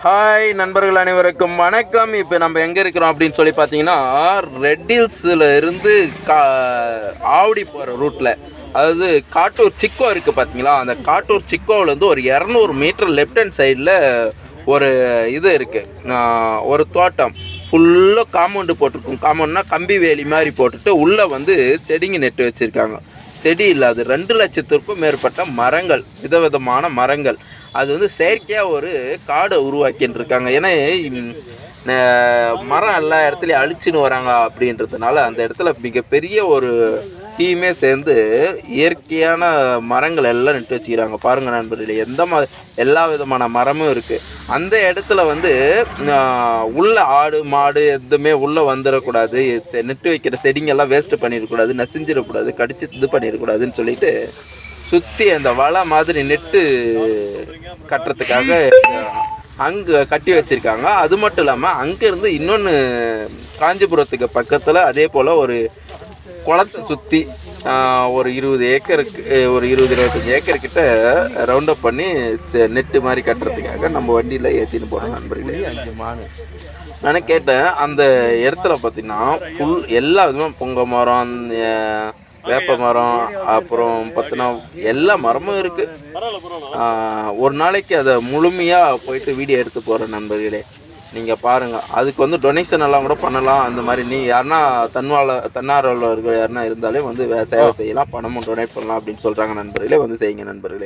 Hi நண்பர்கள் அனைவருக்கும் வணக்கம். இப்போ நம்ம எங்கே இருக்கிறோம் அப்படின்னு சொல்லி பார்த்தீங்கன்னா, ரெட் ஹில்ஸில் இருந்து ஆவடி போகிற ரூட்டில், அதாவது காட்டூர் சிக்கோ இருக்குது பார்த்தீங்களா, அந்த காட்டூர் சிக்கோவிலேருந்து ஒரு 200 மீட்டர் லெஃப்ட் ஹேண்ட் சைடில் ஒரு இது இருக்குது, ஒரு தோட்டம் ஃபுல்லாக காம்பவுண்டு போட்டிருக்கும். காம்பவுண்ட்னா கம்பி வேலி மாதிரி போட்டுட்டு உள்ளே வந்து செடிங்க நெட்டு வச்சுருக்காங்க. செடி இல்லாது 2 லட்சத்திற்கும் மேற்பட்ட மரங்கள், விதவிதமான மரங்கள். அது வந்து செயற்கையாக ஒரு காடை உருவாக்கின்னு இருக்காங்க. ஏன்னா மரம் எல்லா இடத்துலையும் அழிச்சுன்னு வராங்க அப்படின்றதுனால அந்த இடத்துல மிகப்பெரிய ஒரு டீமே சேர்ந்து இயற்கையான மரங்கள் எல்லாம் நட்டு வச்சுக்கிறாங்க. பாருங்க நண்பர்களே, எல்லா விதமான மரமும் இருக்குது. அந்த இடத்துல வந்து உள்ள ஆடு மாடு எதுவுமே உள்ளே வந்துடக்கூடாது, நட்டு வைக்கிற செடிங்கெல்லாம் வேஸ்ட்டு பண்ணிடக்கூடாது, நசிஞ்சிடக்கூடாது, கடிச்சு இது பண்ணிடக்கூடாதுன்னு சொல்லிட்டு சுற்றி அந்த வலை மாதிரி நெட்டு கட்டுறதுக்காக அங்கே கட்டி வச்சுருக்காங்க. அது மட்டும் இல்லாமல் அங்கேருந்து இன்னொன்று காஞ்சிபுரத்துக்கு பக்கத்தில் அதே போல் ஒரு குளத்தை சுற்றி ஒரு 20 ஏக்கருக்கு, ஒரு 20-25 ஏக்கர் கிட்ட ரவுண்டப் பண்ணி நெட்டு மாதிரி கட்டுறதுக்காக நம்ம வண்டியில் ஏற்றின்னு போகிறோம் நண்பர்களே. நான் கேட்டேன், அந்த இடத்துல பார்த்தீங்கன்னா ஃபுல் எல்லா விதமும் பொங்க மரம், வேப்ப மரம், அப்புறம் பார்த்தீங்கன்னா எல்லா மரமும் இருக்குது. ஒரு நாளைக்கு அதை முழுமையாக போயிட்டு வீடியோ எடுத்து போகிறேன் நண்பர்களே, நீங்கள் பாருங்கள். அதுக்கு வந்து டொனேஷன் எல்லாம் கூட பண்ணலாம். அந்த மாதிரி நீ யாருன்னா தன்னார்வலர்கள் யாருன்னா இருந்தாலே வந்து சேவை செய்யலாம், பணமும் டொனேட் பண்ணலாம் அப்படின்னு சொல்கிறாங்க நண்பர்களே. வந்து செய்யுங்க நண்பர்களே.